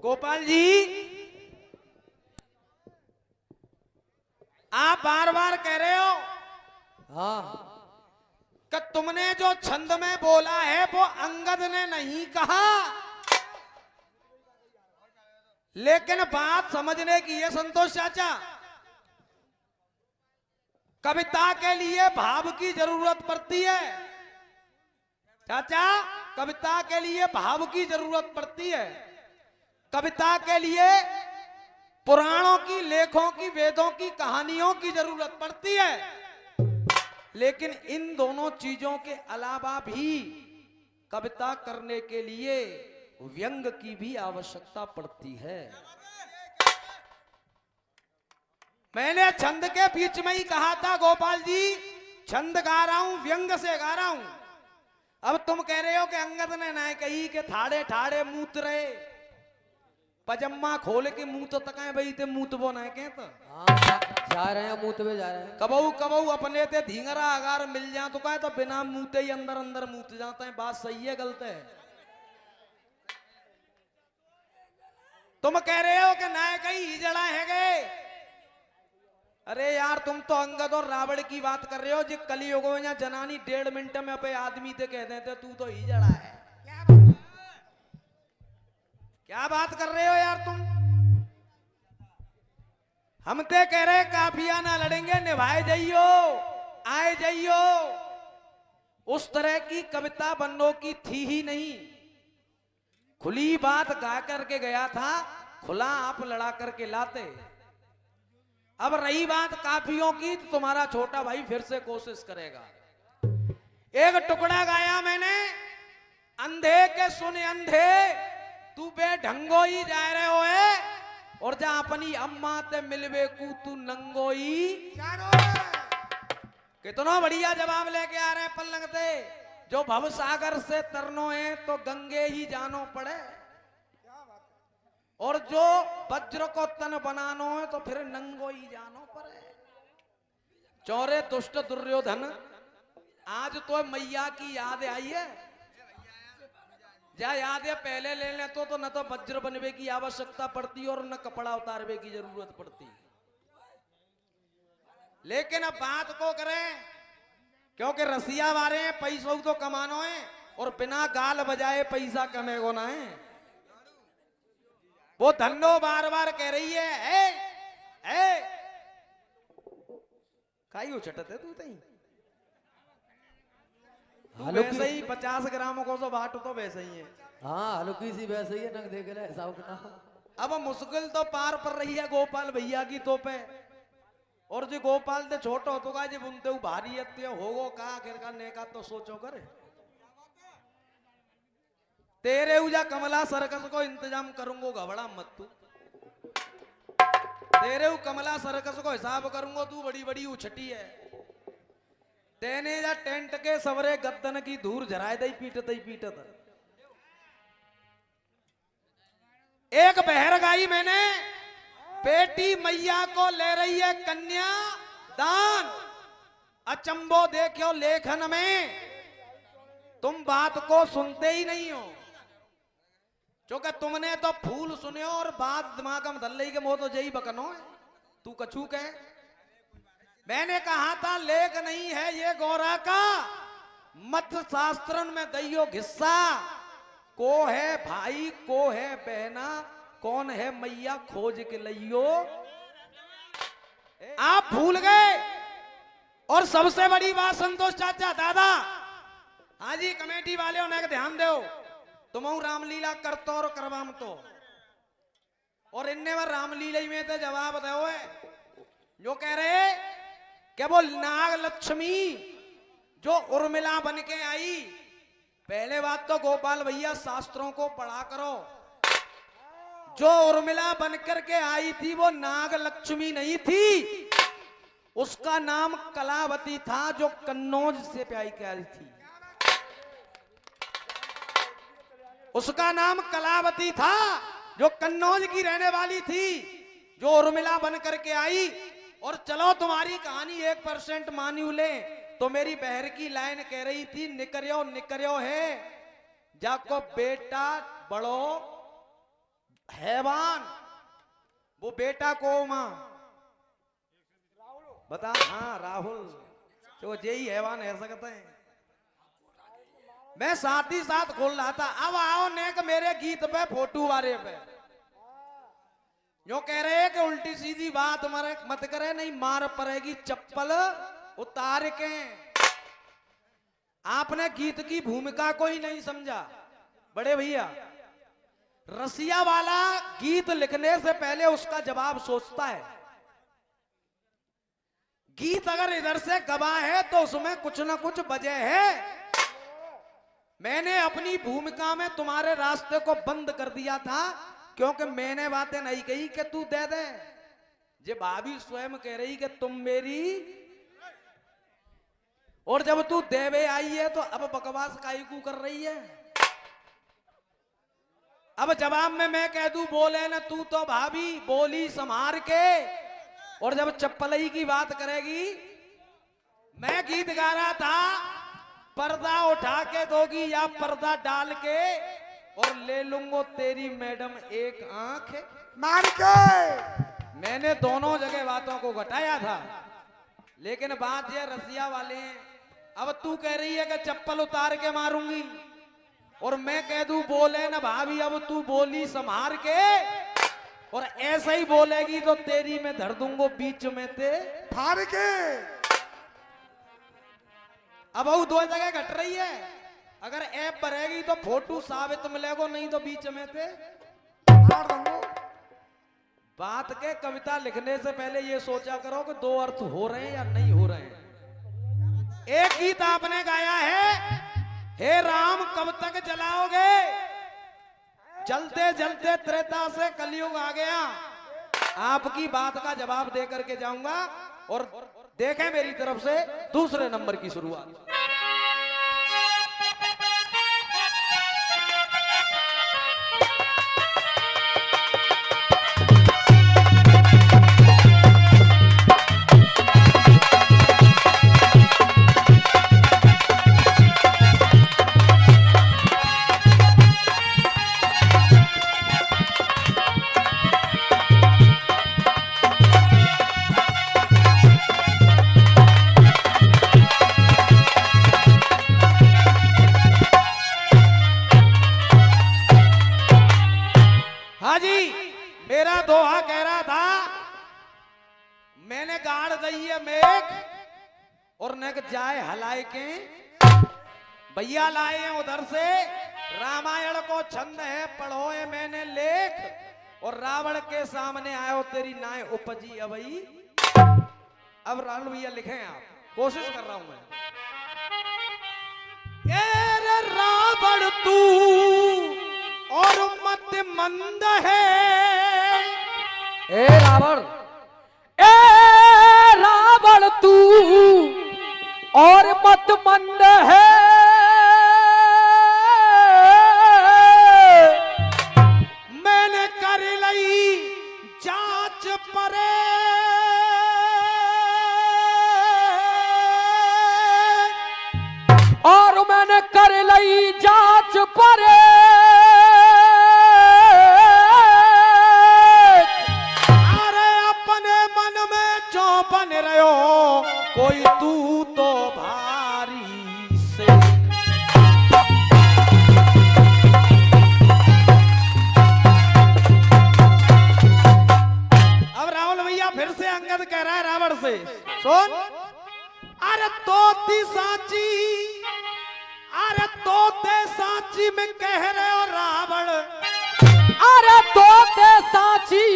गोपाल जी, आप बार बार कह रहे हो हाँ कि तुमने जो छंद में बोला है वो अंगद ने नहीं कहा, लेकिन बात समझने की है संतोष चाचा। कविता के लिए भाव की जरूरत पड़ती है चाचा, कविता के लिए भाव की जरूरत पड़ती है। कविता के लिए पुराणों की, लेखों की, वेदों की, कहानियों की जरूरत पड़ती है, लेकिन इन दोनों चीजों के अलावा भी कविता करने के लिए व्यंग की भी आवश्यकता पड़ती है। मैंने छंद के बीच में ही कहा था गोपाल जी, छंद गा रहा हूं, व्यंग से गा रहा हूं। अब तुम कह रहे हो कि अंगद ने ना कही कि ठाड़े ठाड़े मूत रहे, पजम्मा खोल के मुंह तो तकाए भाई ते मूत बो ना के तो हाँ जा रहे हैं, मुंह पे जा रहे हैं। कबहू कबहू अपने ते धींगरा अगर मिल जाए तो कहे तो बिना मूते ही अंदर अंदर मूत जाते हैं। बात सही है गलत है? तुम कह रहे हो कि ना कहीं जड़ा है गए। अरे यार तुम तो अंगद और रावण की बात कर रहे हो जी। कलयुग में या जनानी 1.5 मिनट में अपने आदमी ते कह देते तू तो ही जड़ा है। क्या बात कर रहे हो यार तुम? हम ते कह रहे काफिया ना लड़ेंगे, निभाए जाइयो, आए जाइयो। उस तरह की कविता बन्नों की थी ही नहीं। खुली बात गा करके गया था, खुला आप लड़ा करके लाते। अब रही बात काफियों की, तो तुम्हारा छोटा भाई फिर से कोशिश करेगा। एक टुकड़ा गाया मैंने, अंधे के सुने अंधे तू बेढंगो ही जा रहे हो है, और जा अपनी अम्मा ते मिलवे कू तू नंगोई। कितना बढ़िया जवाब लेके आ रहे हैं पल्लंग ते। जो भव सागर से तरनो है तो गंगे ही जानो पड़े, और जो वज्र को तन बनानो है तो फिर नंगो ही जानो पड़े। चौरे दुष्ट दुर्योधन, आज तो मैया की याद आई है, जा याद है पहले ले ले तो न तो वज्र बनवे की आवश्यकता पड़ती और न कपड़ा उतारवे की जरूरत पड़ती। लेकिन अब बात को करें, क्योंकि रसिया वाले हैं, पैसों तो कमानो है, और बिना गाल बजाए पैसा कमेगो ना है। वो धन्नो बार बार कह रही है ए खाई उछटते तू तई वैसे ही 50 ग्राम को तो बाट तो वैसे ही है। हाँ हल्की सी वैसे ही है, नंग देख ले हिसाब किताब। अब मुश्किल तो पार पर रही है गोपाल भैया की तो पे, और जो गोपाल ते छोटो तो का जब उनते भारी होगो का आखिर का नेका तो सोचो करे। तेरे उजा कमला सर्कस को इंतजाम करूंगो, घबरा मत तू। तेरे कमला सर्कस को हिसाब करूंगा, तू बड़ी बड़ी उछटी है। तेने जा टेंट के सवरे गद्दन की धूर झराए दई पीटत ही पीटत। एक बहर गाई मैंने, बेटी मैया को ले रही है कन्या दान, अचंबो देखो लेखन में, तुम बात को सुनते ही नहीं हो। क्योंकि तुमने तो फूल सुने और बात दिमाग में धल रही के मोह तो जई बकनो है, तू कछू कहे। मैंने कहा था लेख नहीं है ये गौरा का, मत शास्त्रन में दैयो घिस्सा। को है भाई को है बहना, कौन है मैया खोज के लियो। आप भूल गए। और सबसे बड़ी बात संतोष चाचा दादा, हाँ जी कमेटी वाले ने ध्यान दो, तुम रामलीला करतो और करवाम तो, और इन्ने बार रामलीला में तो जवाब दो है। जो कह रहे क्या वो नाग लक्ष्मी जो उर्मिला बन के आई, पहले बात तो गोपाल भैया शास्त्रों को पढ़ा करो। जो उर्मिला बनकर के आई थी वो नाग लक्ष्मी नहीं थी, उसका नाम कलावती था, जो कन्नौज से प्याई के आई थी। उसका नाम कलावती था, जो कन्नौज की रहने वाली थी, जो उर्मिला बन करके आई। और चलो तुम्हारी कहानी 1% मान्यू ले, तो मेरी बहर की लाइन कह रही थी, निकरियो है जाको बेटा बड़ो हैवान, वो बेटा को मां बता। हाँ राहुल, तो यही हैवान है सकते हैं। मैं साथ ही साथ खोल रहा था। अब आओ नेक मेरे गीत पे फोटो वाले पे जो कह रहे हैं कि उल्टी सीधी बात मत करे, नहीं मार पड़ेगी चप्पल उतार के। आपने गीत की भूमिका को ही नहीं समझा बड़े भैया। रसिया वाला गीत लिखने से पहले उसका जवाब सोचता है। गीत अगर इधर से गवा है तो उसमें कुछ ना कुछ वजह है। मैंने अपनी भूमिका में तुम्हारे रास्ते को बंद कर दिया था क्योंकि मैंने बातें नहीं कही कि तू दे दे। ये भाभी स्वयं कह रही कि तुम मेरी, और जब तू देवे आई है तो अब बकवास काईकू कर रही है। अब जवाब में मैं कह दूं बोले ना तू तो भाभी बोली संभार के, और जब चप्पलई की बात करेगी। मैं गीत गा रहा था पर्दा उठा के दोगी या पर्दा डाल के, और ले लूंगो तेरी मैडम एक आंख मार के। मैंने दोनों जगह बातों को घटाया था, लेकिन बात ये रसिया वाले हैं। अब तू कह रही है कि चप्पल उतार के मारूंगी, और मैं कह दूं बोले ना भाभी अब तू बोली संभार के, और ऐसा ही बोलेगी तो तेरी मैं धर दूंगो बीच में ते फाड़ के। अब वो दो जगह घट रही है। अगर ऐप भरेगी तो फोटो साबित मिलेगो, नहीं तो बीच में थे फाड़ दूंगो। बात के कविता लिखने से पहले ये सोचा करो कि दो अर्थ हो रहे हैं या नहीं हो रहे हैं। एक गीत आपने गाया है, हे राम कब तक जलाओगे, जलते जलते त्रेता से कलयुग आ गया। आपकी बात का जवाब दे करके जाऊंगा, और देखें मेरी तरफ से दूसरे नंबर की शुरुआत। मेरा दोहा कह रहा था, मैंने गाड़ दी है मेघ और नेक जाए हलाए के। भैया लाए हैं उधर से रामायण को छंद है, पढ़ो है मैंने लेख, और रावण के सामने आयो तेरी नाय उपजी अबई। अब राहुल भैया लिखे हैं, आप कोशिश कर रहा हूं मैं। ये रावण तू और मत मंद है, ए रावण तू और मत मंद है, मैंने कर लई जांच परे, और मैंने कर लई जांच परे, बन रहो कोई तू तो भारी से। अब राहुल भैया फिर से अंगद कह रहा है रावण से, सुन। अरे तोती सांची, अरे तोते सांची में कह रहे हो रावण, अरे तोते सांची,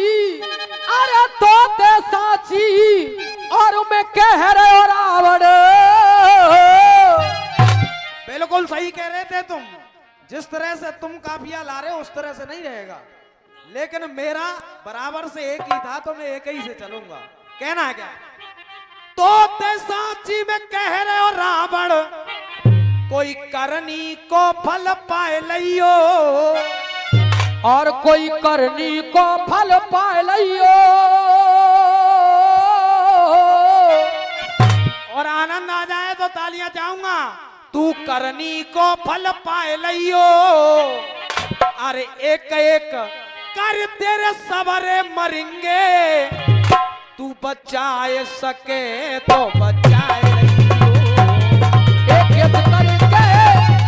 अरे तोते सांची, और मैं कह रहे हो रावण। बिल्कुल सही कह रहे थे तुम। जिस तरह से तुम काफिया ला रहे हो उस तरह से नहीं रहेगा, लेकिन मेरा बराबर से एक ही था तो मैं एक ही से चलूंगा। कहना है क्या? तोते सांची में कह रहे हो रावण, कोई करनी को फल पाए लियो, और कोई करनी को फल पाए लियो, और आनंद आ जाए तो तालियां चाहूंगा। तू करनी को फल पाए लियो, अरे एक एक कर तेरे सवरे मरेंगे, तू बचाए सके तो बचाए एक एक करके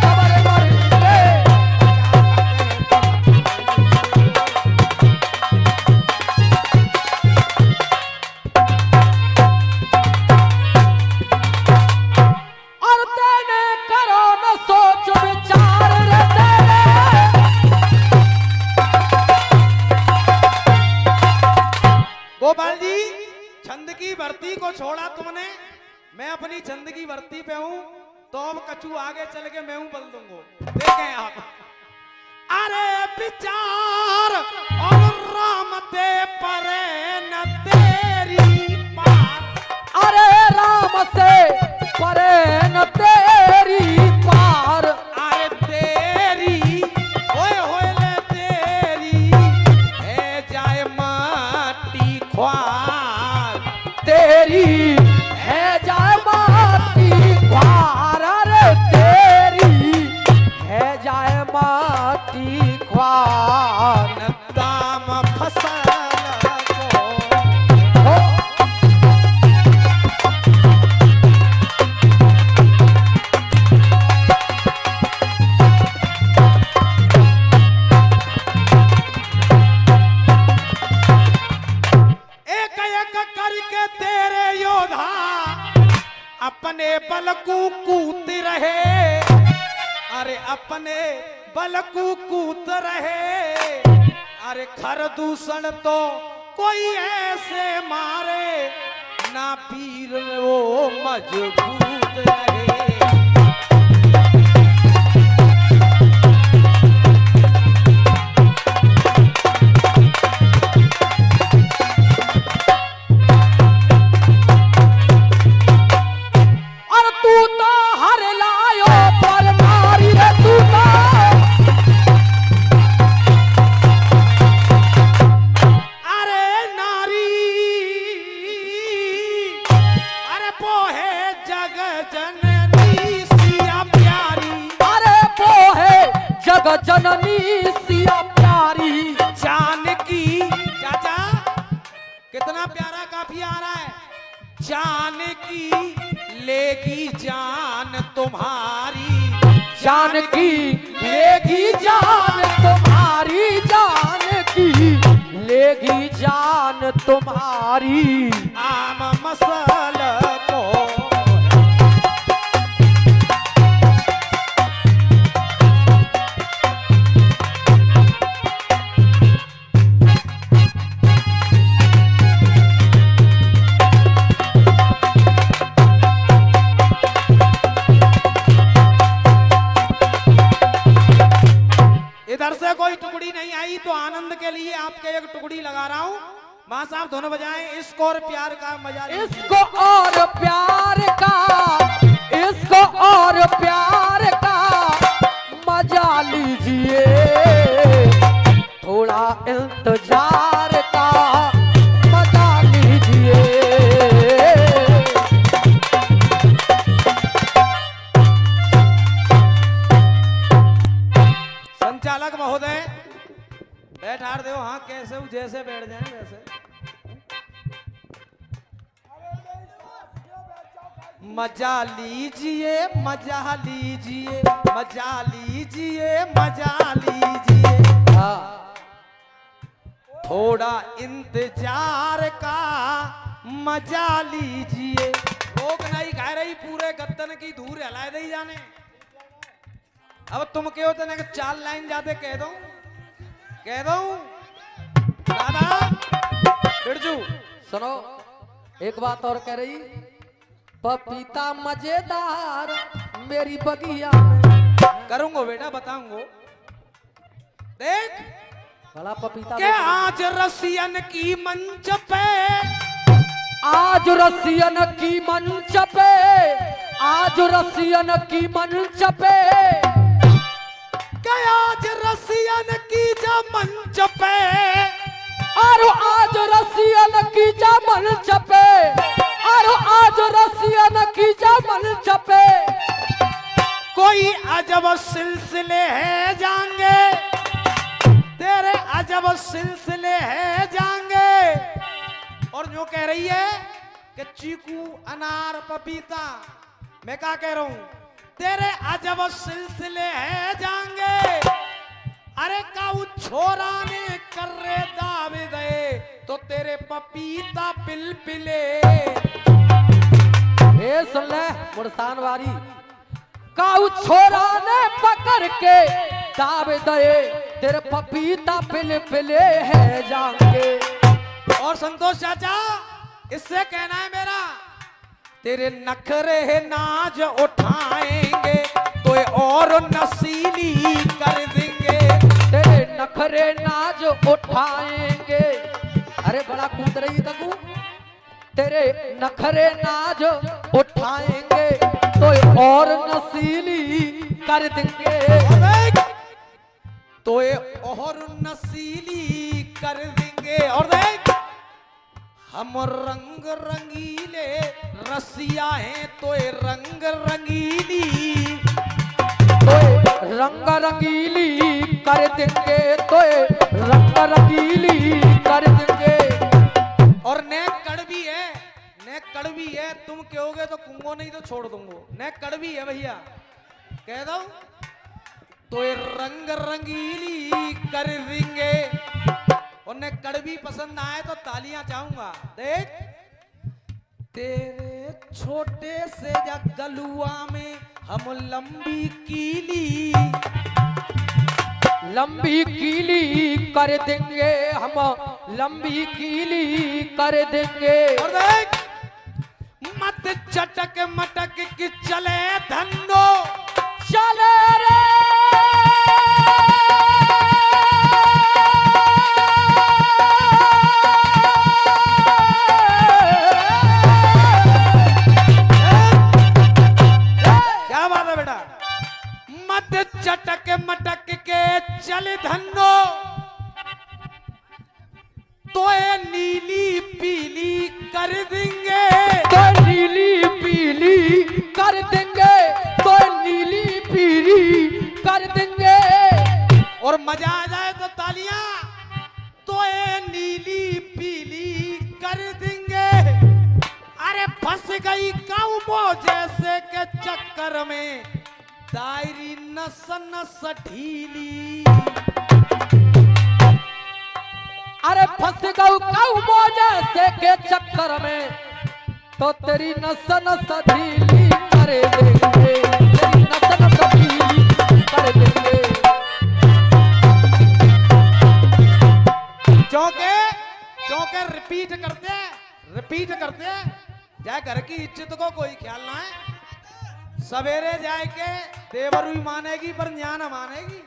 सबर मरेंगे। और तेने करो न सोच विचार रे तेरे। गोपाल जी, छंद की भर्ती को छोड़ा तुमने, मैं अपनी छंद की भर्ती पे हूं, तो अब कछू आगे चल के मैं हूं बल दूंगा। देखें आप, अरे विचार और राम दे परे न तेरी पार। अरे राम से परे न तेरी पार। अरे तेरी होए ले तेरी है जाए माटी ख्वार। तेरी है जाए माटी ख्वार। अरे तेरी है जाए माटी ख्वार। दाम फसल को हो एक एक करके तेरे योद्धा अपने बल को कूद रहे। अरे अपने बल को कूद रहे। अरे खर दूषण तो कोई ऐसे मारे ना पीर वो मजबूत रहे। और तू तो हर लायो पर मारी रे तू तो। अरे नारी अरे पोहे जग जननी सिया प्यारी। अरे वो है जग जननी सिया प्यारी। जानकी चाचा कितना प्यारा काफी आ रहा है। जानकी लेगी जान तुम्हारी। जानकी लेगी जान तुम्हारी। जानकी लेगी जान तुम्हारी। आम मसल को इधर से कोई टुकड़ी नहीं आई तो आनंद के लिए आपके एक टुकड़ी लगा रहा हूं। मां साहब दोनों बजाएं, इसको और प्यार का मजा लीजिए। इसको और प्यार का। इसको और प्यार का मजा लीजिए। थोड़ा इंतजार का मजा लीजिए। संचालक महोदय बैठार दो। हाँ कैसे हो, जैसे बैठ जाए वैसे। मजा लीजिए मजा लीजिए मजा लीजिए मजा लीजिए। हाँ थोड़ा इंतजार का मजा लीजिए। लोग नहीं कह रही पूरे गद्दन की धूल हिलाए दे जाने। अब तुम के हो तो 4 लाइन जाते कह दो दादा बिरजू। सुनो, एक बात और कह रही। पपीता मजेदार मेरी बगिया में। करूंगा बेटा, बताऊंगा। देख बड़ा पपीता के आज रसियन की मंच पे। आज रसियन की मंच पे। आज रसियन की मंच पे। के आज रसियन की जा मंच पे। और आज रसियन की जा मंच पे। और आज रसियन की जा मंच पे। कोई अजब सिलसिले है जाएंगे तेरे अजब सिलसिले है जाएंगे। और जो कह रही है कि चीकू अनार पपीता, मैं क्या कह रहा हूं, तेरे अजब सिलसिले है जाएंगे। अरे काऊ छोरा ने कर रे दावे दे तो तेरे पपीता पिलपिले। ए सुन ले मुरसान वारी, काऊ छोरा ने पकड़ के दावे दे तेरे पपीता पिलपिले है जाएंगे। और संतोष चाचा इससे कहना है मेरा, तेरे नखरे नाज उठाएंगे तो और नसीली कर देंगे। तेरे नखरे नाज उठाएंगे, अरे बड़ा कूद रही तकू, तेरे नखरे नाज उठाएंगे तो और नसीली कर देंगे। तो ये और नसीली कर देंगे। और देख हम रंग रंगीले रसिया हैं तो ये रंग रंगीली, तो रंग रंगीली कर देंगे, तो रंग रंगीली कर देंगे। और नेक कड़वी है, नेक कड़वी है, तुम कहोगे तो कुंगो नहीं तो छोड़ दूंगो। नेक कड़वी है भैया, कह दो तो ये रंग रंगीली कर देंगे। और ने कड़वी पसंद आए तो तालियां चाहूंगा। देख तेरे छोटे से गलुआ में हम लंबी कीली, लंबी कीली कर देंगे, हम लंबी कीली कर देंगे। और देख मत चटक मटक कि चले धंधो, चले रे चटक मटक के चल धन्नो तो ये नीली पीली कर देंगे, तो नीली पीली कर देंगे, तो नीली पीली कर देंगे। और मजा आ जाए तो तालियां, तो ये नीली पीली कर देंगे। अरे फंस गई काऊ जैसे के चक्कर में दायरी नस नस ढीली। अरे फंस गऊ काऊ जैसे के चक्कर में तो तेरी नस नस ढीली कर देंगे, तेरी नस नस ढीली कर देंगे। चौके चौके रिपीट करते जाए, घर की इज्जत को कोई ख्याल ना है। सवेरे जाए के देवरू ही मानेगी पर न्यान मानेगी।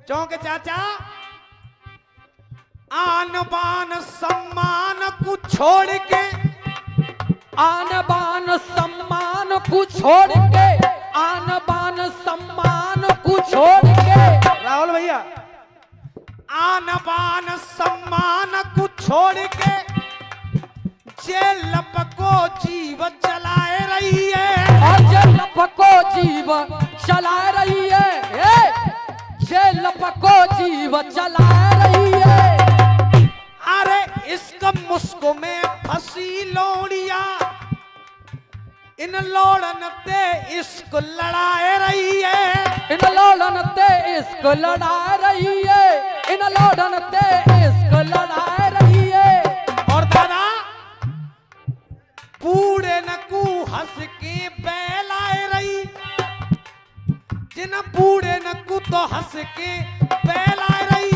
चौके चाचा आन बान सम्मान को छोड़ के, आन बान सम्मान को छोड़ के, आन बान सम्मान को छोड़ के। राहुल भैया आन बान सम्मान को छोड़ के जेल को जीव चलाए रही है, और जेल को जीव चला रही है, जेल को जीव चला रही है। अरे इसका मुस्को में फंसी लोड़िया, इन लोड़न ते इसको लड़ाए रही है, इन लोड़न ते इसको लड़ा रही है, इन लोड़न ते इसको लड़ा रही है। और दादा बूढ़े नकू हंस के बैलाए रही, जिन बूढ़े नकू तो हंस के बैलाए रही,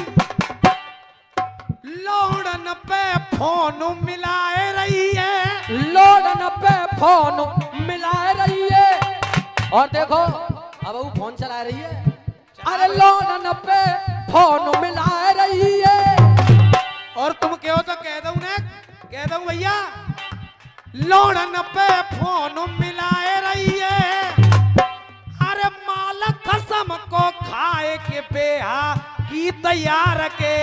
लोड़न पे फोन मिलाए रही है, लोड़न पे फोन मिला रही है। और देखो अब वो फोन चला रही है, अरे लोड़न पे फोन मिला रही है। और तुम कहो तो कह दऊं ना, कह दऊं भैया लोड़न पे फोन मिलाए रही है। अरे मालक कसम को खाए के बेहा की तैयार के,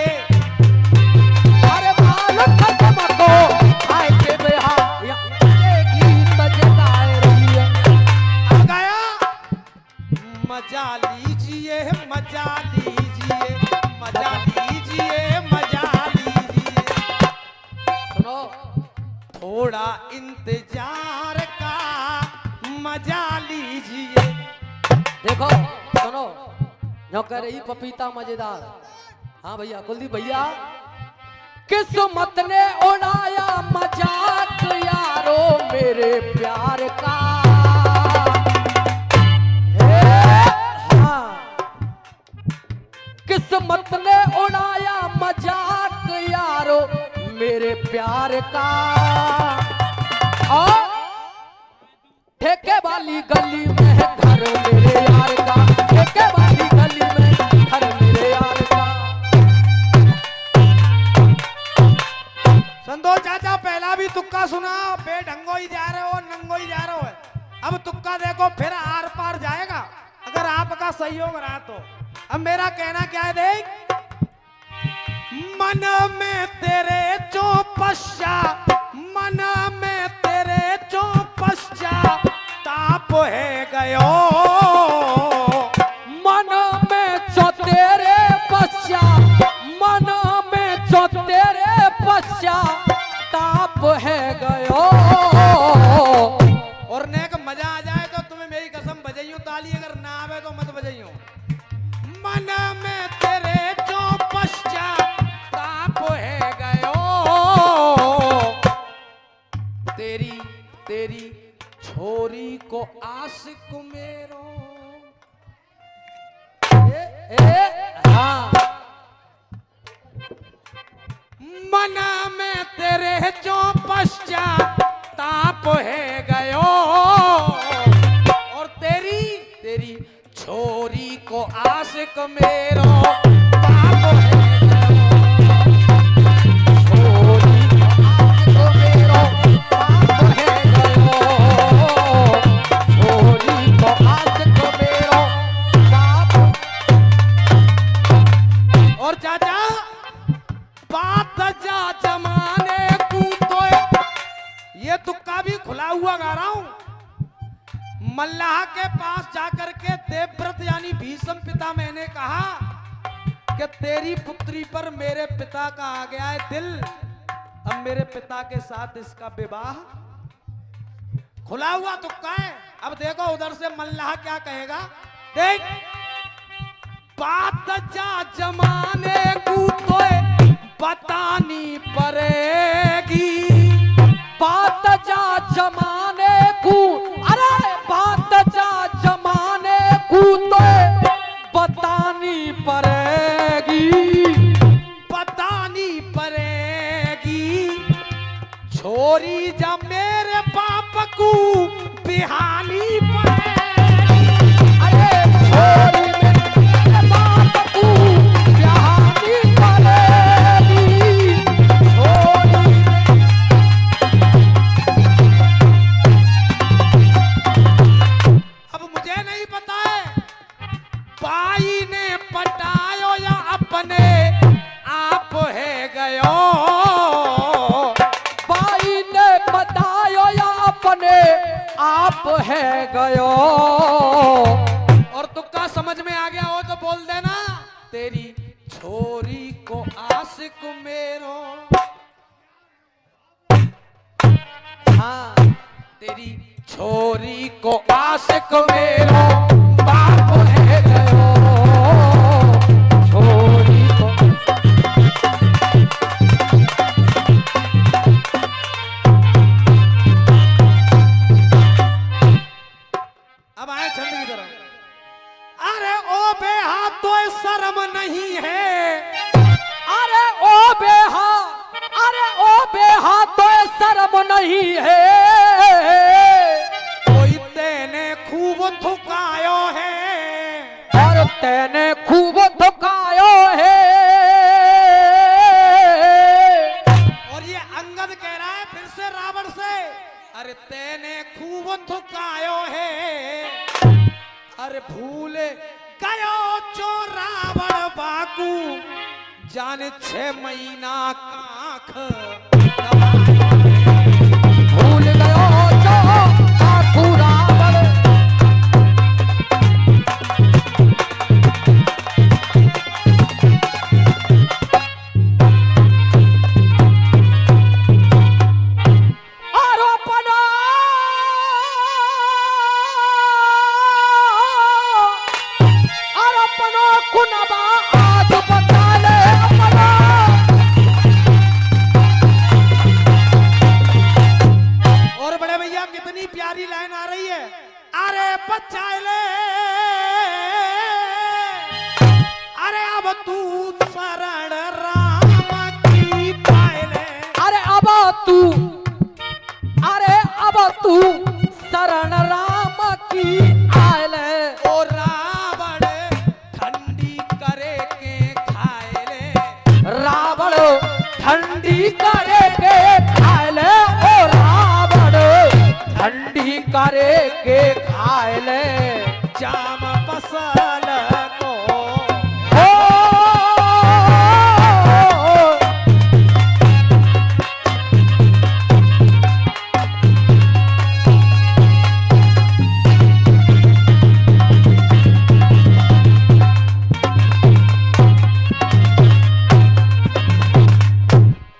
अरे मालक कसम को खाए के बेहा गीत जगाए रही है। आ गया मजा लीजिए मजा लीजिए मजा लीजिए थोड़ा इंतजार का मजा लीजिए। देखो सुनो, जो कह रही पपीता मजेदार। हाँ भैया कुलदीप भैया, किस्मत ने उड़ाया मजाक यारो मेरे प्यार का। हाँ, किस्मत ने उड़ाया मजाक यारो मेरे प्यार का। और ठेके वाली गली में है घर मेरे यार का, ठेके वाली गली में घर मेरे यार का। संतोष चाचा पहला भी तुक्का सुना, बेढंगो ही जा रहे हो, नंगो ही जा रहे हो। अब तुक्का देखो फिर आर पार जाएगा, अगर आपका सहयोग रहा तो। अब मेरा कहना क्या है, देख मन में तेरे जो पश्चात, मन में तेरे जो पश्चात ताप है गयो, मन में जो तेरे पश्चात, मन में जो तेरे पश्चात ताप है गयो। और नेक मजा आ जाए तो तुम्हें मेरी कसम बजाइयो ताली, अगर ना आवे तो मत बजाइयो। मन में तेरे जो पश्चात ताप है गयो, तेरी तेरी छोरी को आशिक मेरो। हाँ, मन में तेरे जो पश्चात ताप है गयो, और तेरी तेरी छोरी को आशिक मेरो ताप है और चाचा बात जा जमाने को तो ये तुक्का भी खुला हुआ गा रहा हूं। मल्लाह के पास जाकर के देवव्रत यानी भीष्म पिता मैंने कहा कि तेरी पुत्री पर मेरे पिता का आ गया है दिल, अब मेरे पिता के साथ इसका विवाह। खुला हुआ तुक्का है। अब देखो उधर से मल्लाह क्या कहेगा, देख बात जा जमाने को तो बतानी पड़ेगी, बात जा जमाने को, अरे बात जा जमाने को तो बतानी पड़ेगी, बतानी पड़ेगी। छोरी जा मेरे बाप को बिहानी पड़ेगी, अरे छोरी मेरे बाप को बिहानी पड़ेगी, छोरी। अब मुझे नहीं पता है बाई ने पटायो या अपने आप है गयो, बाई ने बतायो या अपने आप है गयो। और तुक्का समझ में आ गया हो तो बोल देना, तेरी छोरी को आशिक मेरो। हाँ, तेरी छोरी को आशिक मेरो बाप है गयो, छोरी को। अब आए छंद की तरफ। अरे ओ बेहा तो शर्म नहीं है, अरे ओ बेहा, अरे ओ बेहा तो शर्म नहीं है, कोई तेने खूब थुकायो है, और तेने खूब थकायो है। और ये अंगद कह रहा है फिर से रावण से, अरे तेने खूब थुकायो है, अरे भूल गयो जो रावण बाकू जाने 6 महीना काख भूल गयो जो आखू रावण। तू, अरे अब तू शरण राम की आले। ओ रावण ठंडी करे के खाए ले, रावण ठंडी करे के खाले, ओ रावण ठंडी करे के खाले। जाम पसल को ओ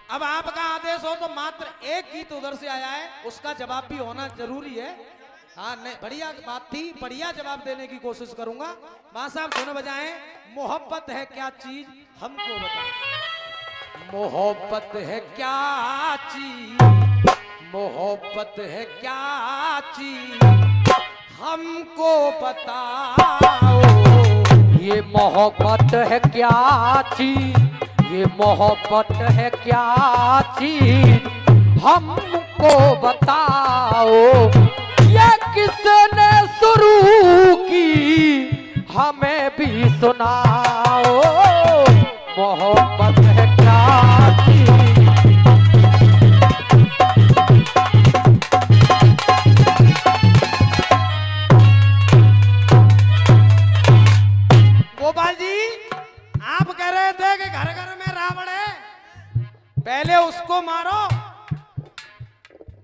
अब आपका आदेश हो तो मात्र एक गीत उधर से आया है, उसका जवाब भी होना जरूरी है। हाँ नहीं, बढ़िया बात थी, बढ़िया जवाब देने की कोशिश करूंगा। मां साहब सुनो बजाएं। मोहब्बत है क्या चीज हमको बताओ, मोहब्बत है क्या चीज, मोहब्बत है क्या चीज हमको बताओ। ये मोहब्बत है क्या चीज, ये मोहब्बत है क्या चीज हमको बताओ। ये किसने शुरू की हमें भी सुनाओ। मोहब्बत है क्या चीज। गोपाल जी आप कह रहे थे कि घर घर में रावण है, पहले उसको मारो।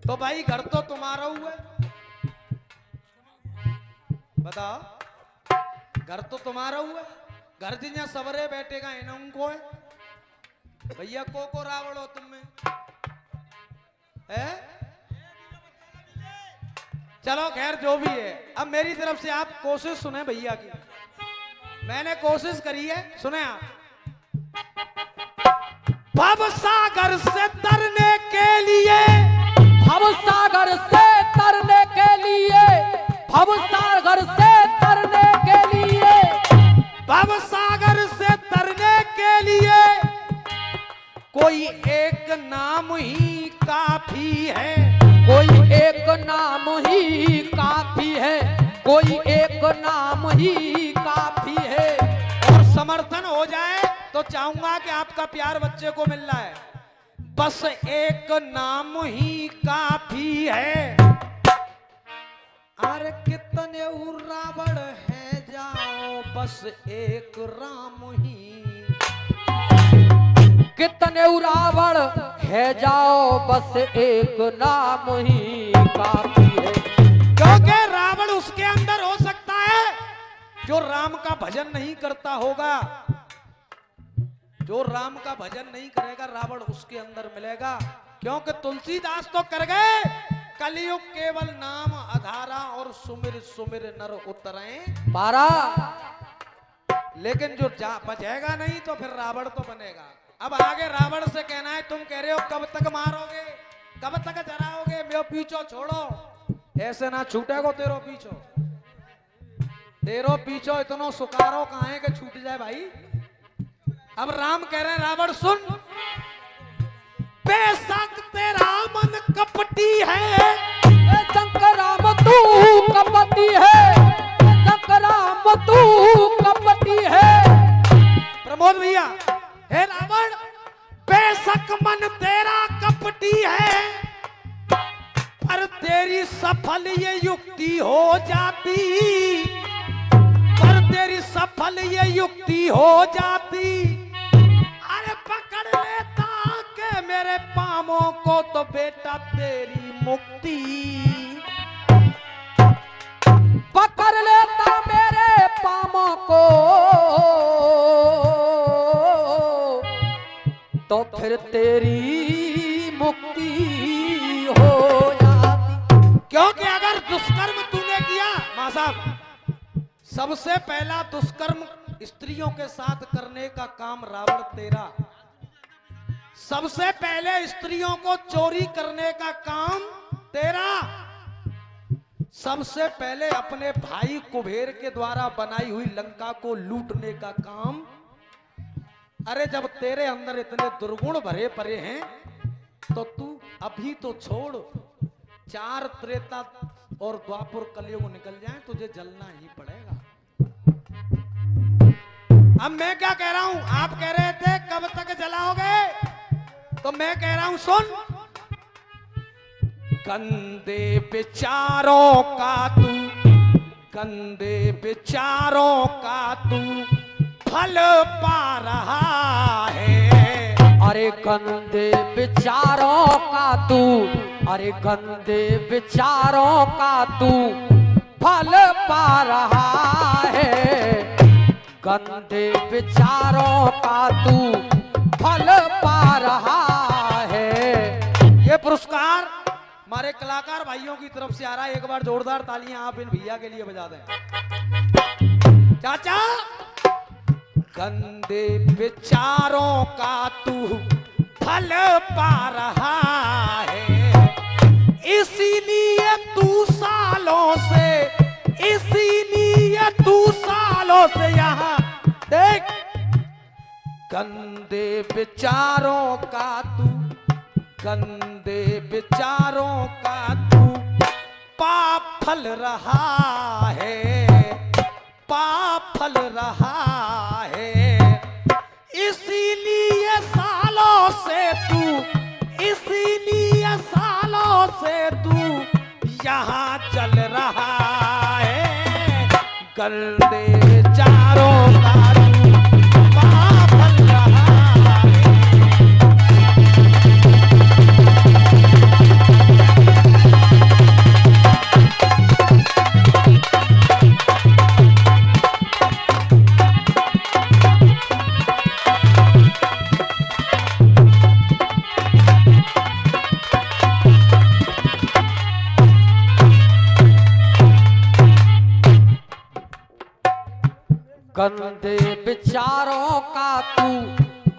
तो भाई घर तो तुम्हारा हुआ है, बताओ घर तो तुम्हारा हुआ है। घर जिन्हें सबरे बैठेगा इन्हें उनको है भैया को रावण हो तुम में है। चलो खैर जो भी है, अब मेरी तरफ से आप कोशिश सुने भैया की। मैंने कोशिश करी है, सुने आप। भव सागर से तरने के लिए, भव सागर से तरने के लिए, भव सागर से तरने के लिए, भव सागर से तरने के लिए कोई एक नाम ही काफी है, कोई एक नाम ही काफी है, कोई एक नाम ही काफी है। और समर्थन हो जाए तो चाहूंगा कि आपका प्यार बच्चे को मिल रहा है। बस एक नाम ही काफी है। अरे कितने रावण है जाओ, बस एक राम ही। कितने रावण है जाओ, बस एक नाम ही काफी है। क्योंकि रावण उसके अंदर हो सकता है जो राम का भजन नहीं करता होगा। जो राम का भजन नहीं करेगा रावण उसके अंदर मिलेगा। क्योंकि तुलसीदास तो कर गए, कलयुग केवल नाम आधारा और सुमिर सुमिर नर उतरे। 12 लेकिन जो बचेगा नहीं तो फिर रावण तो बनेगा। अब आगे रावण से कहना है, तुम कह रहे हो कब तक मारोगे, कब तक जराओगे, मेरे पीछो छोड़ो। ऐसे ना छूटेगो तेरो पीछो, तेरो पीछो इतनो सुकारो कहाँ है कि छूट जाए भाई। अब राम कह रहे हैं, रावण सुन, बेशक तेरा मन कपटी है, शंकराम तू कपटी है, शंकराम तू कपटी है। प्रमोद भैया, हे रावण बेशक मन तेरा कपटी है, पर तेरी सफल ये युक्ति हो जाती, पर तेरी सफल ये युक्ति हो जाती। अरे पकड़ लेता के मेरे पामों को तो बेटा तेरी मुक्ति। पकड़ लेता मेरे पामों को तो फिर तेरी मुक्ति हो जाती। क्योंकि अगर दुष्कर्म तूने किया, मां साहब सबसे पहला दुष्कर्म स्त्रियों के साथ करने का काम रावण तेरा। सबसे पहले स्त्रियों को चोरी करने का काम तेरा। सबसे पहले अपने भाई कुबेर के द्वारा बनाई हुई लंका को लूटने का काम। अरे जब तेरे अंदर इतने दुर्गुण भरे पड़े हैं तो तू अभी तो छोड़, 4 त्रेता और द्वापर कलयुग निकल जाए तुझे जलना ही पड़ेगा। अब मैं क्या कह रहा हूं, आप कह रहे थे कब तक जलाओगे, तो मैं कह रहा हूं सुन। गंदे विचारों का तू, गंदे विचारों का तू फल पा रहा है। अरे गंदे विचारों का तू, अरे गंदे विचारों का तू फल पा रहा है। गंदे विचारों का तू फल पा रहा है। ये पुरस्कार हमारे कलाकार भाइयों की तरफ से आ रहा है। एक बार जोरदार तालियां आप इन भैया के लिए बजा दें। चाचा, गंदे विचारों का तू फल पा रहा है, इसीलिए तू सालों से, इसीलिए तू सालों से यहाँ देख। गंदे विचारों का तू, गंदे विचारों का तू पाप फल रहा है, पाप फल रहा है। इसीलिए सालों से तू, इसीलिए सालों से तू यहाँ चल रहा है। गंदे विचारों का तू पाप फल रहा है। गंदे विचारों का तू,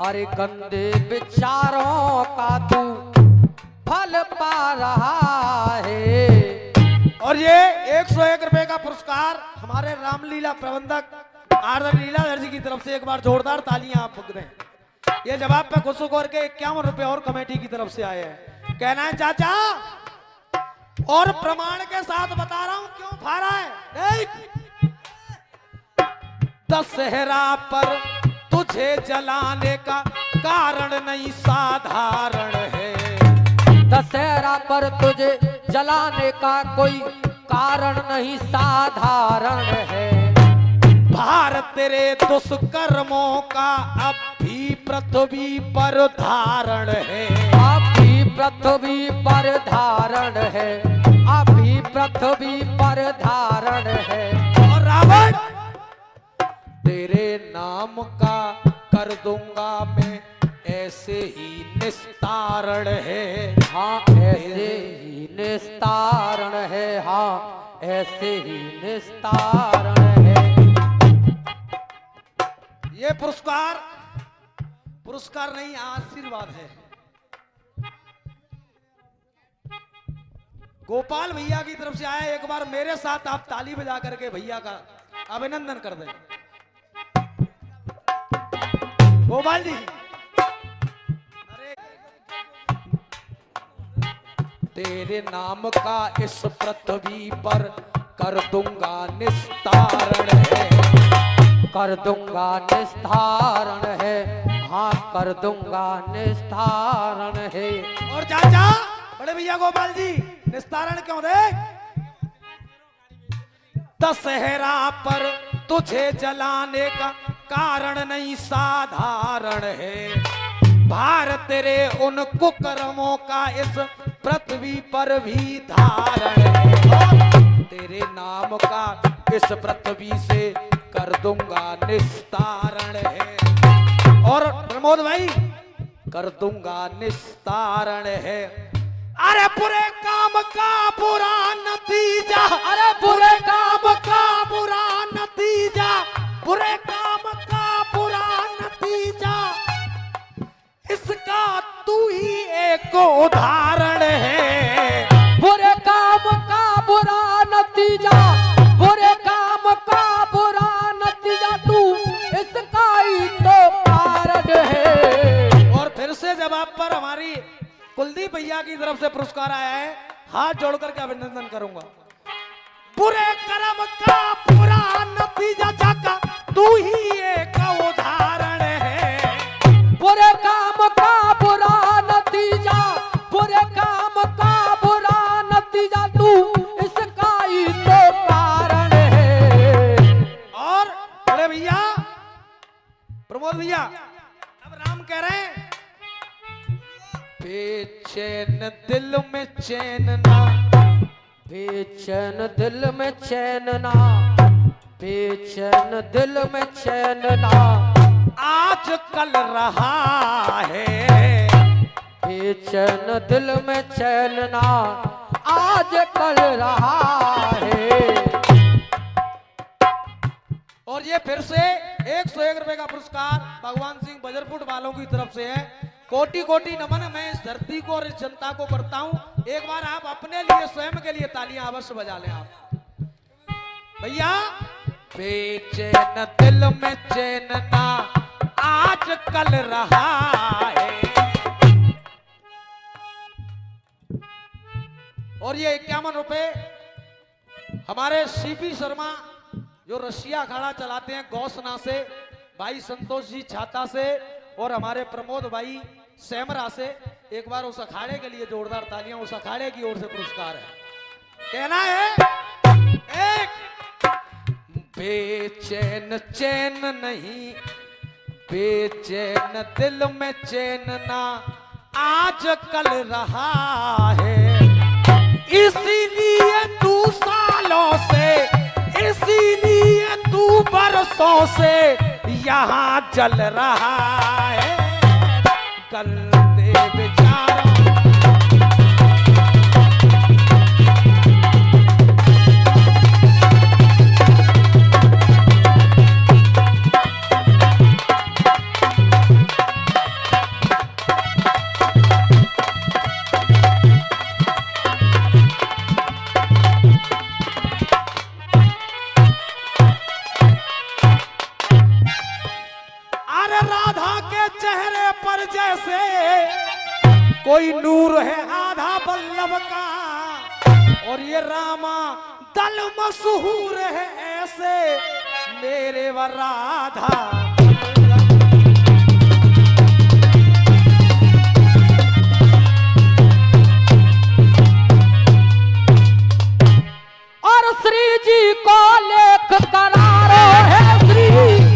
अरे गंदे विचारों का तू फल पा रहा है। और ये 101 रुपए का पुरस्कार हमारे रामलीला प्रबंधक आदर लीलाधर जी की तरफ से एक बार जोरदार तालियां आप फूंक दें। ये जवाब पे खुश होकर के 51 रुपए और कमेटी की तरफ से आए हैं। कहना है चाचा, और प्रमाण के साथ बता रहा हूं क्यों फा रहा है। देख, दशहरा पर तुझे जलाने का कारण नहीं साधारण है। दशहरा पर तुझे जलाने का कोई कारण नहीं साधारण है। भारत तेरे दुष्कर्मों का अब भी पृथ्वी पर धारण है। अब भी पृथ्वी पर धारण है, अब भी पृथ्वी पर धारण है। और रावण, तेरे नाम का कर दूंगा मैं ऐसे ही निस्तारण है। हाँ ऐसे ही निस्तारण है, हाँ ऐसे ही निस्तारण है। ये पुरस्कार, पुरस्कार नहीं आशीर्वाद है। गोपाल भैया की तरफ से आया। एक बार मेरे साथ आप ताली बजा करके भैया का अभिनंदन कर दें। गोपाल जी, तेरे नाम का इस पृथ्वी पर कर दूंगा निस्तारण है। कर दूंगा निस्तारण है, हाँ कर दूंगा निस्तारण है। और चाचा बड़े भैया गोपाल जी, निस्तारण क्यों दे? दशहरा पर तुझे जलाने का कारण नहीं साधारण है। भारत तेरे उन कुकर्मों का इस पृथ्वी पर भी धारण है। तेरे नाम का इस पृथ्वी से कर दूंगा निस्तारण है। और प्रमोद भाई, कर दूंगा निस्तारण है। अरे बुरे काम का बुरा नतीजा, अरे बुरे काम का बुरा नतीजा, बुरे काम का बुरा नतीजा, इसका तू ही एक उदाहरण है। बुरे काम का बुरा नतीजा, बुरे काम का बुरा नतीजा, तू इसका ही तो कारण है। और फिर से जवाब पर हमारी कुलदीप भैया की तरफ से पुरस्कार आया है, हाथ जोड़कर के अभिनंदन करूंगा। बुरे कर्म का बुरा नतीजा जाका तू ही एक उदाहरण है। बुरे काम का बुरा नतीजा, बुरे काम का बुरा नतीजा तू इसका ही तो कारण है। और बड़े भैया प्रमोद भैया अब राम कह रहे हैं, बेचैन दिल में चैन ना, बेचैन दिल में चैन ना, बेचैन दिल में चैन ना, आज कल रहा है। बेचैन दिल में चैन ना, आज कल रहा है। और ये फिर से 101 रुपए का पुरस्कार भगवान सिंह बजरपुट वालों की तरफ से है। कोटि कोटि नमन मैं इस धरती को और इस जनता को करता हूं। एक बार आप अपने लिए स्वयं के लिए तालियां अवश्य बजा लें आप भैया। बेचैन दिल में चैन ना, आज कल रहा है। और ये 51 रुपए हमारे सीपी शर्मा जो रशिया अखाड़ा चलाते हैं गौसना से, भाई संतोष जी छाता से और हमारे प्रमोद भाई सेमरा से, एक बार उस अखाड़े के लिए जोरदार तालियां, उस अखाड़े की ओर से पुरस्कार है। कहना है एक, बेचैन चैन नहीं, बेचैन दिल में चैन ना, आज कल रहा है। इसीलिए तू सालों से, इसीलिए तू बरसों से यहाँ जल रहा है। कल दे बेचारा जैसे कोई नूर है आधा बल्लभ का, और ये रामा दल मशहूर है ऐसे मेरे व राधा। और श्री जी को लेख करारो है श्री,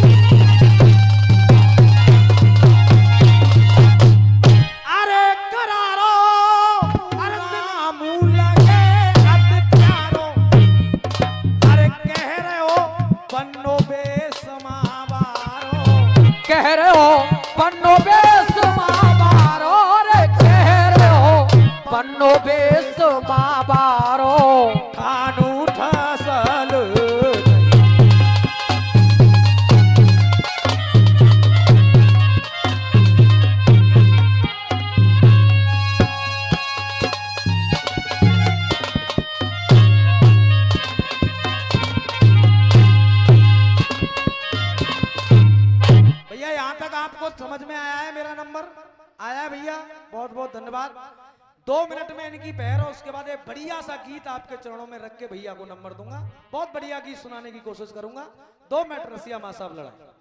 कह रहे हो पन्नो बेस माबारो, रे कह रहे हो पन्नो बेस माबारो, खानू ठसल आपको समझ में आया है? मेरा नंबर आया है भैया, बहुत बहुत धन्यवाद। 2 मिनट में इनकी पैर और उसके बाद एक बढ़िया सा गीत आपके चरणों में रख के भैया को नंबर दूंगा। बहुत बढ़िया गीत सुनाने की कोशिश करूंगा। 2 मिनट रसिया मां साहब लड़ाई।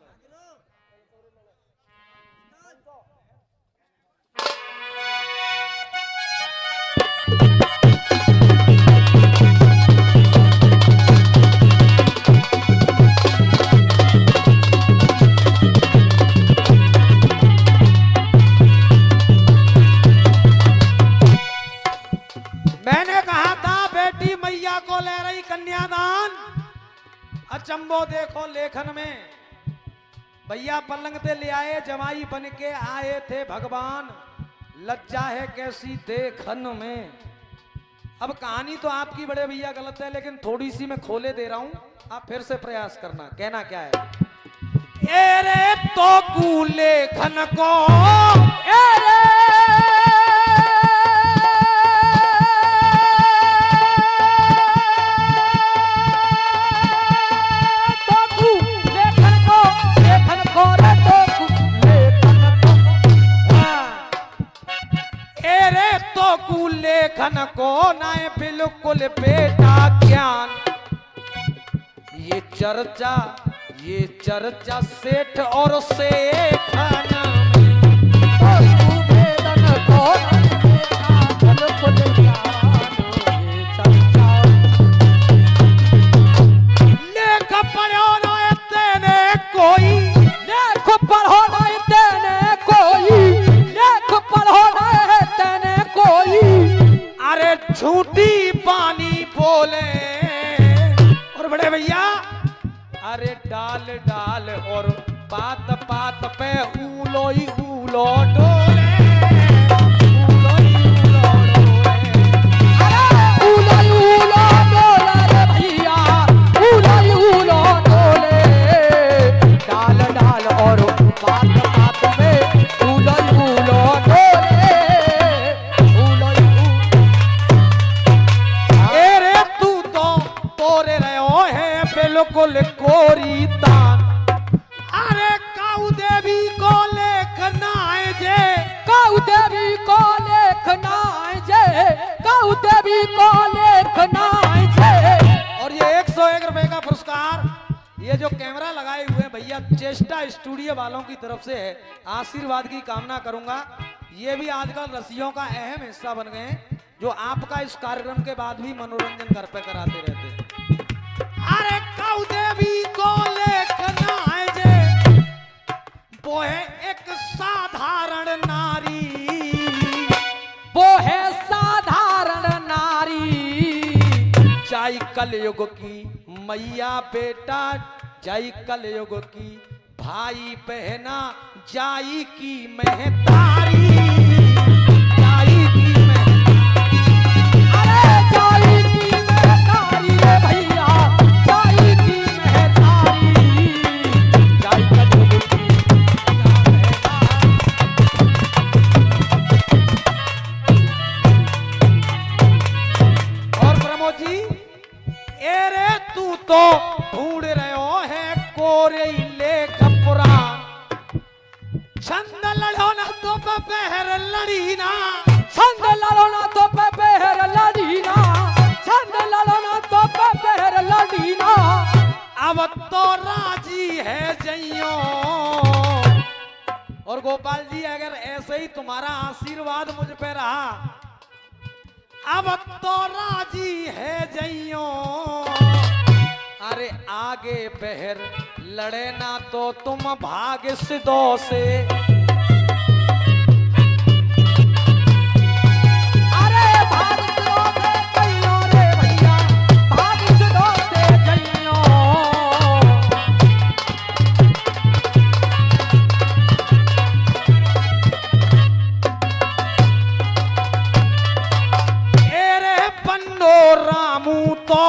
अचंबो देखो लेखन में, भैया पलंग ते ले आए जमाई बन के आए थे भगवान, लज्जा है कैसी देखन में। अब कहानी तो आपकी बड़े भैया गलत है, लेकिन थोड़ी सी मैं खोले दे रहा हूं, आप फिर से प्रयास करना। कहना क्या है? एरे तो कू लेखन को एरे एरे तो कु लेखन को नाय बिल्कुल बेटा ज्ञान। ये चर्चा सेठ और सेठन लेख पढ़ो न तेने कोई, लेख पढ़ो न तेने कोई, लेख पढ़ो न तेने कोई। अरे झूठी पानी बोले और बड़े भैया अरे डाल डाल और बात बात पे ऊलो ही ऊलो डोले, ऊलो ही ऊलो डोले। अरे ऊलो ही ऊलो डोले रे भैया, ऊलो ही ऊलो डोले। डाल डाल और बात बात पे ऊलो ही ऊलो डोले, ऊलो ही ऊलो। एरे तू तो तोरे रहो है बिल्कुल कोरी तान। अरे काऊ देवी को लेखना है जे, काऊ देवी को लेखना जे, काऊ देवी को लेखना जे। और ये 101 रुपए का पुरस्कार ये जो कैमरा लगाए हुए हैं भैया चेष्टा स्टूडियो वालों की तरफ से है। आशीर्वाद की कामना करूंगा। ये भी आजकल रसियों का अहम हिस्सा बन गए हैं जो आपका इस कार्यक्रम के बाद भी मनोरंजन घर पे कराते रहते हैं। अरे काऊ देवी को लेखना है जे, वो है एक साधारण नारी, वो है साधारण नारी। जाई कलयुग की मैया बेटा, जाई कलयुग की भाई बहना, जाई की महतारी, जाई की अरे जाई की महतारी रे भैया, जाई की महतारी। जाई कलयुग की और प्रमोद जी एरे तू तो ढूंढ रहे है कोरे लेख पुराण। छंद लड़ो ना तो बहर लड़ी ना, छंद लड़ो ना तो पे बहर लड़ी ना, छंद लड़ो ना तो पे बहर लड़ी ना। अब तो राजी है जइयो। और गोपाल जी अगर ऐसे ही तुम्हारा आशीर्वाद मुझ पे रहा, अब तो राजी है जइयो। अरे आगे बहर लड़े ना तो तुम भाग सिदो से। अरे भाग सिदो से जइयो रे भैया, भाग सिदो से जइयो। एरे पन्नो रामू तो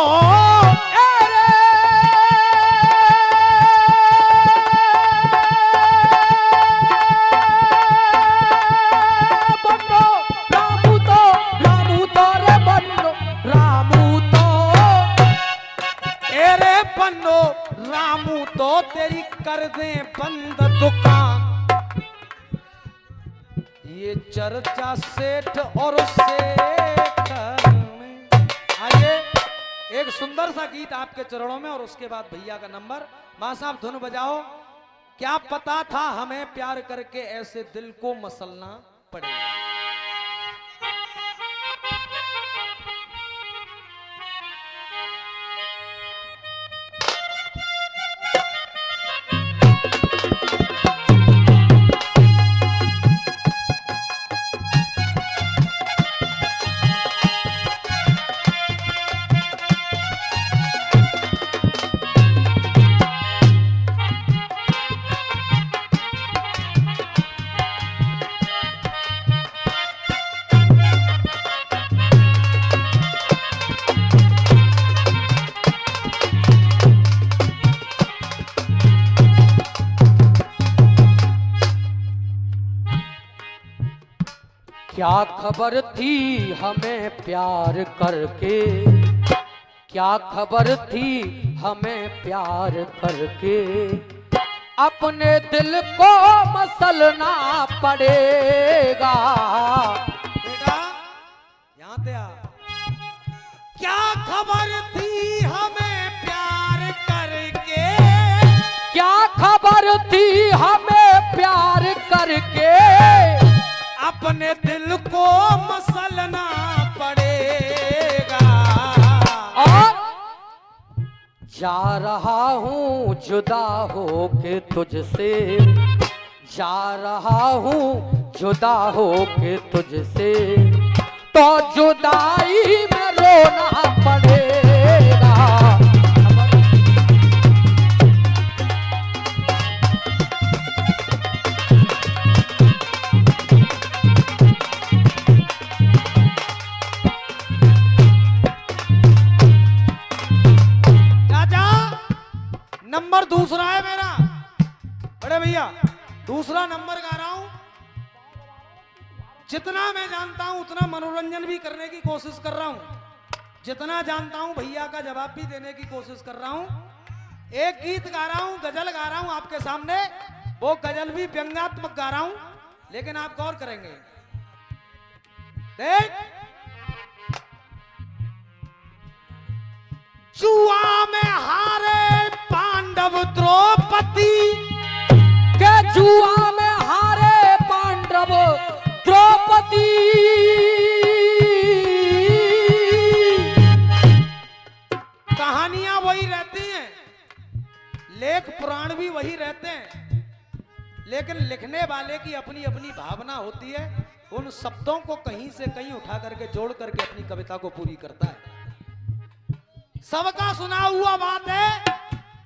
रामू तो तेरी कर दे बंद दुकान। ये चर्चा सेठ और सेठ में। आइए एक सुंदर सा गीत आपके चरणों में और उसके बाद भैया का नंबर। मां साहब धुन बजाओ। क्या पता था हमें प्यार करके ऐसे दिल को मसलना पड़ेगा। क्या खबर थी हमें प्यार करके, क्या खबर थी हमें प्यार करके, अपने दिल को मसलना पड़ेगा। खबर थी हमें प्यार करके, क्या खबर थी हमें प्यार करके, अपने दिल को मसलना पड़ेगा। और जा रहा हूँ जुदा होके तुझसे, जा रहा हूँ जुदा होके तुझसे, तो जुदाई में रोना पड़ेगा। चाचा नंबर दूसरा है मेरा, बड़े भैया दूसरा नंबर गा रहा हूं। जितना मैं जानता हूं उतना मनोरंजन भी करने की कोशिश कर रहा हूं, जितना जानता हूं भैया का जवाब भी देने की कोशिश कर रहा हूं। एक गीत गा रहा हूं, गजल गा रहा हूं आपके सामने, वो गजल भी व्यंग्यात्मक गा रहा हूं, लेकिन आप गौर करेंगे। देख, जुआ में हारे पांडव द्रौपदी, के जुआ में हारे पांडव द्रौपदी, कहानियां वही रहती हैं, लेख पुराण भी वही रहते हैं, लेकिन लिखने वाले की अपनी अपनी भावना होती है, उन शब्दों को कहीं से कहीं उठा करके जोड़ करके अपनी कविता को पूरी करता है। सबका सुना हुआ बात है,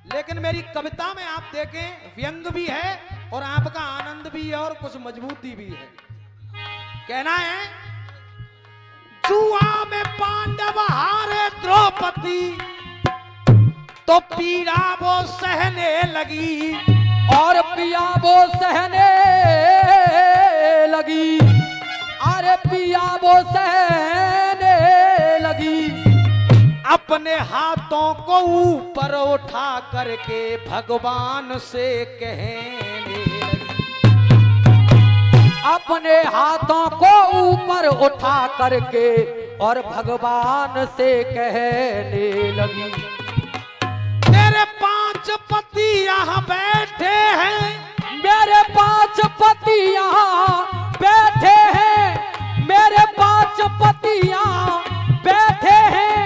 लेकिन मेरी कविता में आप देखें व्यंग भी है और आपका आनंद भी है और कुछ मजबूती भी है। कहना है, जुआ में पांडव हारे द्रौपदी, तो पीड़ा वो सहने लगी, और पिया वो सहने लगी, अरे पिया वो सहने लगी। अपने हाथों को ऊपर उठा करके भगवान से कहने लगी, अपने हाथों को ऊपर उठा करके और भगवान से कहने लगी, मेरे 5 पति यहाँ बैठे हैं, मेरे 5 पति यहाँ बैठे हैं, मेरे 5 पति यहाँ बैठे हैं।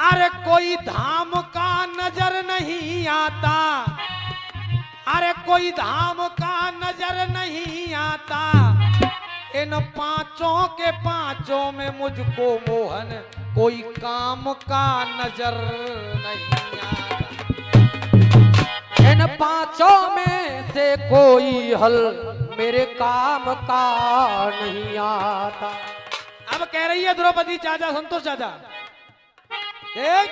अरे कोई धाम का नजर नहीं आता, अरे कोई धाम का नजर नहीं आता, इन 5 के 5 में मुझको मोहन कोई काम का नजर नहीं आता। इन 5 में से कोई हल मेरे काम का नहीं आता। अब कह रही है द्रौपदी, चाचा संतोष चाचा, देख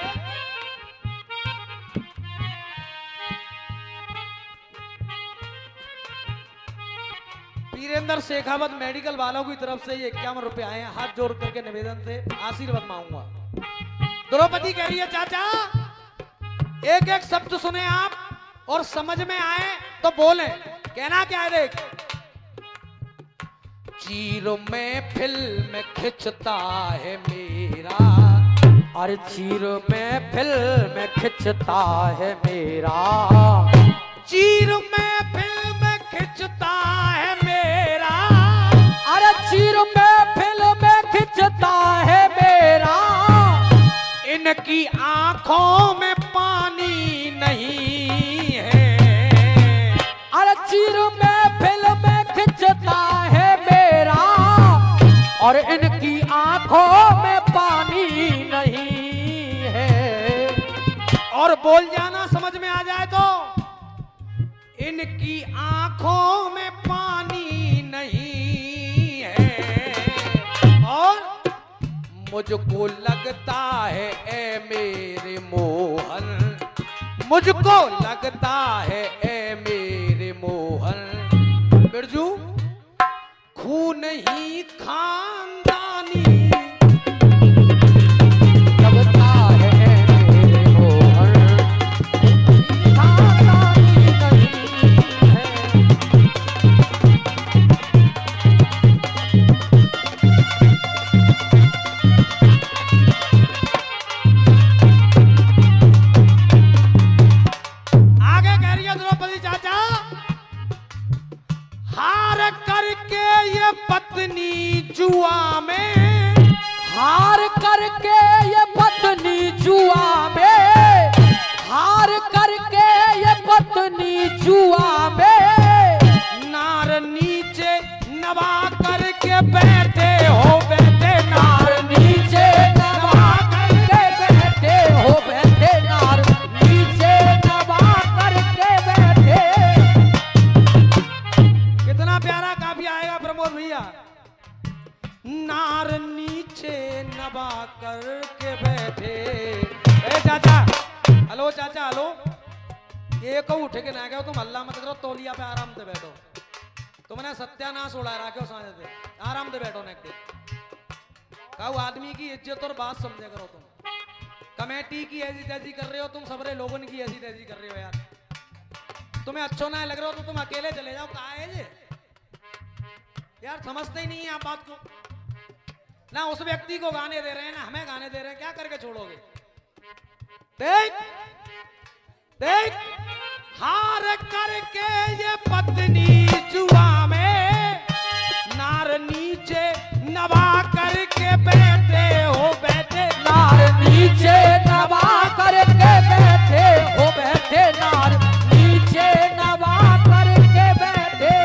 वीरेंद्र शेखावत मेडिकल वालों की तरफ से ये 51 रुपए आए हैं, हाथ जोड़ करके निवेदन से आशीर्वाद मांगूंगा। द्रौपदी कह रही है, चाचा एक एक शब्द सुने आप और समझ में आए तो बोले। कहना क्या है, देख, चीर में फिल्म खिंचता है मेरा, और चीर में फिल्म खिंचता है मेरा, चीर में फिल्म खिंचता है मेरा, अरे चीर में फिल्म खिंचता है मेरा। इनकी आंखों में पानी नहीं है, अरे चीर में फिल्म खिंचता है मेरा, और इनकी आंखों में पानी नहीं है। और बोल जाना समझ में आ जाए तो, इनकी आंखों में पानी नहीं है, और मुझको लगता है ए मेरे मोहन, मुझको लगता है ए मेरे मोहन, बिरजू खून ही खानदानी, लगता है मेरे मोहन, खानदानी नहीं है। पत्नी जुआ में, हार करके ये पत्नी जुआ में, हार करके ये पत्नी जुआ में, नार नीचे नवा करके बैठे हो बैठे, नार नीचे नवा करके बैठे हो बैठे, नार नीचे नवा करके बैठे। कितना प्यारा काफी आएगा प्रमोद भैया। नार नीचे नवा करके बैठे। ए चाचा, हेलो चाचा, हेलो, ये को उठ के ना गए तुम हल्ला मत करो, तौलिया पे आराम से बैठो। तुमने सत्यानाश उड़ा रखो साझे से, आराम से बैठो नेक। कहू आदमी की इज्जत और बात समझे करो तुम। कमेटी की ऐसी तैसी कर रहे हो तुम, सबरे लोगों की ऐसी तैसी कर रहे हो यार। तुम्हें अच्छा ना लग रहा हो तो तुम अकेले चले जाओ। कहा है ये यार, समझते ही नहीं है आप बात को। ना उस व्यक्ति को गाने दे रहे हैं ना हमें गाने दे रहे हैं, क्या करके छोड़ोगे। देख देख, हार करके ये पत्नी जुआ में, नार नीचे नवा करके बैठे हो बैठे, नार नीचे नवा करके बैठे हो बैठे, नार नीचे नवा करके बैठे,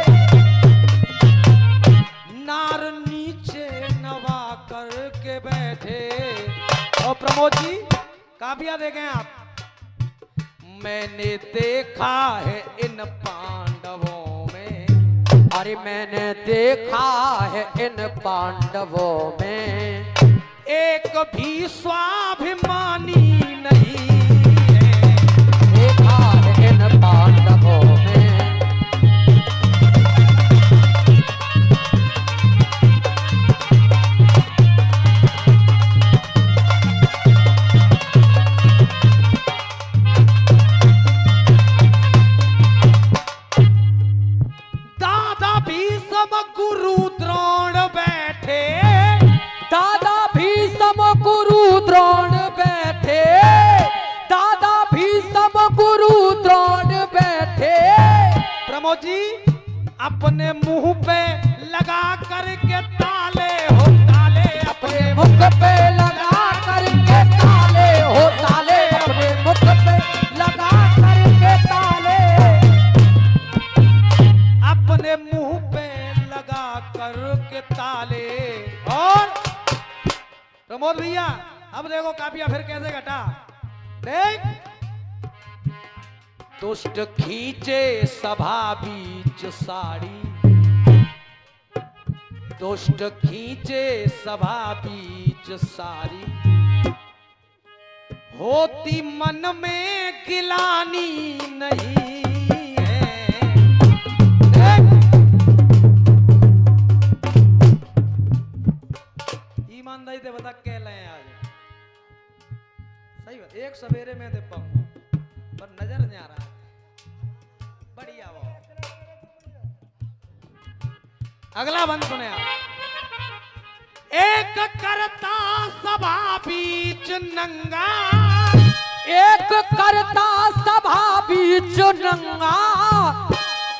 नार नीचे नवा करके बैठे। और प्रमोद जी काफिया देखें आप। मैंने देखा है इन पांडवों में, अरे मैंने देखा है इन पांडवों में, एक भी स्वाभिमानी नहीं है। देखा है इन पांडवों में, गुरु द्रोण बैठे, दादा भीष्म गुरु द्रोण बैठे, दादा भीष्म गुरु द्रोण बैठे। प्रमोद जी अपने मुंह पे लगा करके ताले हो ताले, अपने मुख पे लगा करके ताले हो ताले, अपने मुख पे लगा करके ताले, अपने मुंह पे लगा करके ताले। और प्रमोद भैया अब देखो काफिया फिर कैसे घटा। देख, दुष्ट खींचे सभा बीच साड़ी, दुष्ट खींचे सभा बीच सारी, होती मन में गिलानी नहीं है। देख, ईमानदारी से बता कह ले आज सही बात। एक सवेरे में दे पाऊंगा पर नजर नहीं आ रहा। बढ़िया वो अगला बंद सुने आप। एक करता सभा बीच नंगा, एक करता सभा बीच नंगा,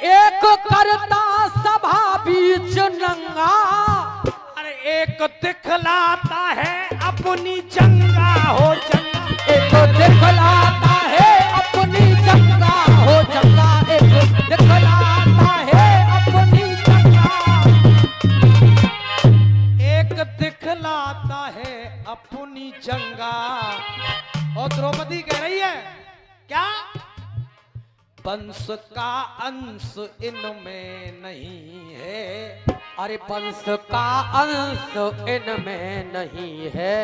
एक करता सभा बीच नंगा, अरे एक दिखलाता है अपनी जंगा हो जंगा, एक दिखलाता है अपनी जंगा हो जंगा, एक दिखलाता है अपनी जंगा, एक दिखलाता है अपनी जंगा। और द्रौपदी कह रही है क्या, वंश का अंश इनमें नहीं है। अरे वंश का अंश इनमें नहीं है,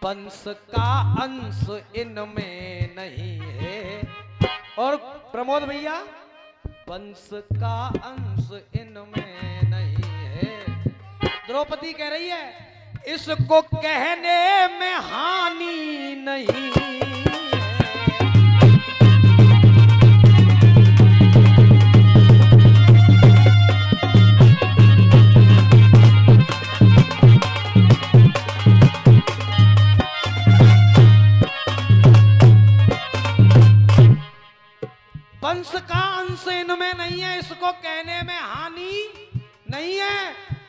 वंश का अंश इनमें नहीं है। और प्रमोद भैया, वंश का अंश इनमें नहीं है। द्रौपदी कह रही है इसको कहने में हानि नहीं है। वंश का अंश इनमें नहीं है, इसको कहने में हानि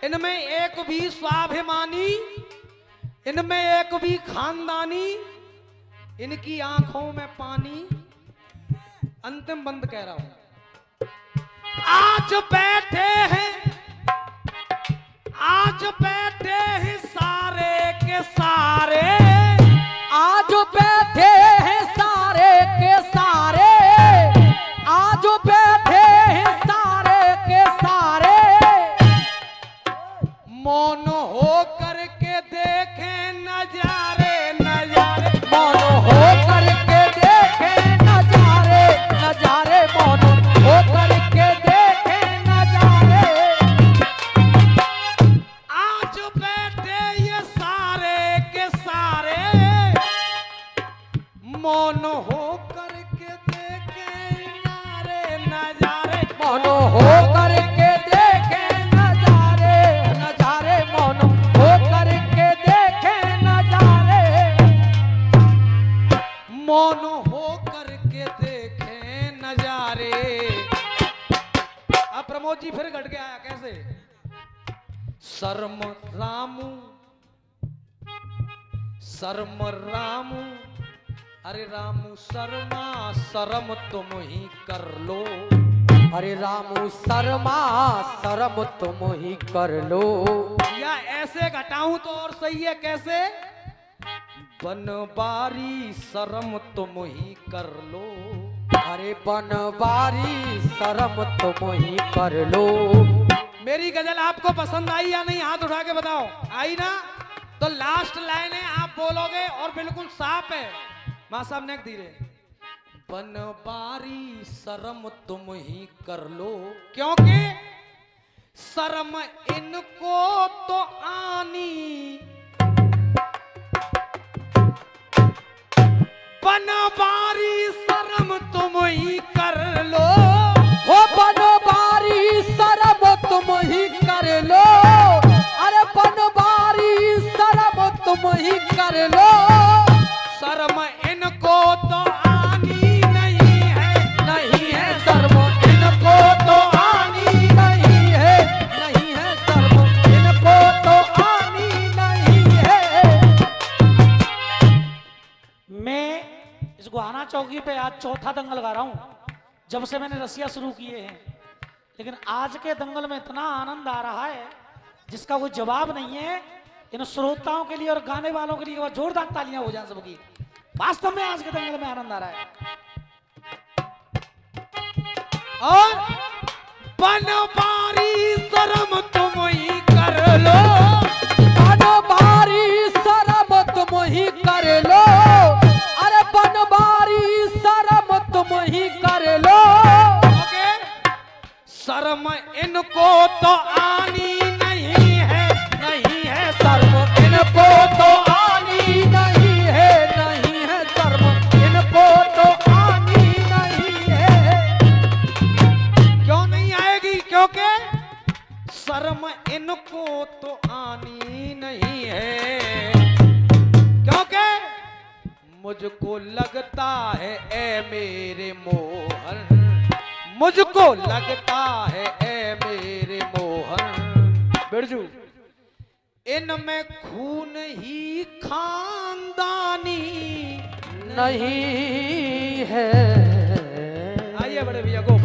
इनमें एक भी स्वाभिमानी, इनमें एक भी खानदानी, इनकी आंखों में पानी। अंतिम बंद कह रहा हूं। आज बैठे हैं, आज बैठे हैं सारे के सारे, आज बैठे हैं सारे के सारे, आज बैठे हैं सारे के सारे, मौन हो करके देखें नजारे नजारे, मौन हो करके देखे नजारे नजारे, मौन हो करके देखे नजारे। आज बैठे ये सारे के सारे, मौन हो करके देखें नारे नजारे, मौन हो करके देखे नजारे नजारे, मौन हो करके देखे नजारे। मौन हो करके देखें नजारे। अब प्रमोद जी फिर घट के आया कैसे? शर्म रामू, शर्म रामू, अरे रामू शर्मा शर्म तुम ही कर लो। अरे रामू शर्मा शर्म तुम ही कर लो। या ऐसे घटाऊं तो और सही है कैसे? बनबारी शर्म तुम ही कर लो। अरे बनबारी शर्म तुम ही कर लो। मेरी गजल आपको पसंद आई या नहीं? हाथ उठा के बताओ। आई ना? तो लास्ट लाइन है, आप बोलोगे और बिल्कुल साफ है। मां साहब ने धीरे, बनबारी शर्म तुम ही कर लो, क्योंकि शर्म इनको तो आनी, बनबारी शर्म तुम ही कर लो। हो बनबारी शर्म तुम ही कर लो। अरे बनबारी शर्म तुम ही कर लो। शर्म इनको तो आनी नहीं है, नहीं है शर्म इनको तो आनी नहीं है, नहीं है शर्म इनको तो आनी नहीं है। मैं इस गुहाना चौकी पे आज चौथा दंगल गा रहा हूँ जब से मैंने रसिया शुरू किए हैं, लेकिन आज के दंगल में इतना आनंद आ रहा है जिसका कोई जवाब नहीं है। इन श्रोताओं के लिए और गाने वालों के लिए जोरदार तालियां हो जाए सबकी। वास्तव में आज के दंगल में आनंद आ रहा है। और बनबारी शर्म तुम ही कर लो। बनबारी शर्म तुम ही कर लो। अरे बनबारी शर्म तुम ही कर लो। ओके? शर्म इनको तो आनी नहीं है, नहीं है शर्म इनको तो आनी नहीं है, नहीं है शर्म इनको तो आनी नहीं है। क्यों नहीं आएगी? क्योंकि शर्म इनको तो आनी नहीं है, क्योंकि मुझको लगता है ए मेरे मोहन, मुझको लगता है ए मेरे मोहन, बिरजू इनमें खून ही खानदानी नहीं है। आइए बड़े भैया को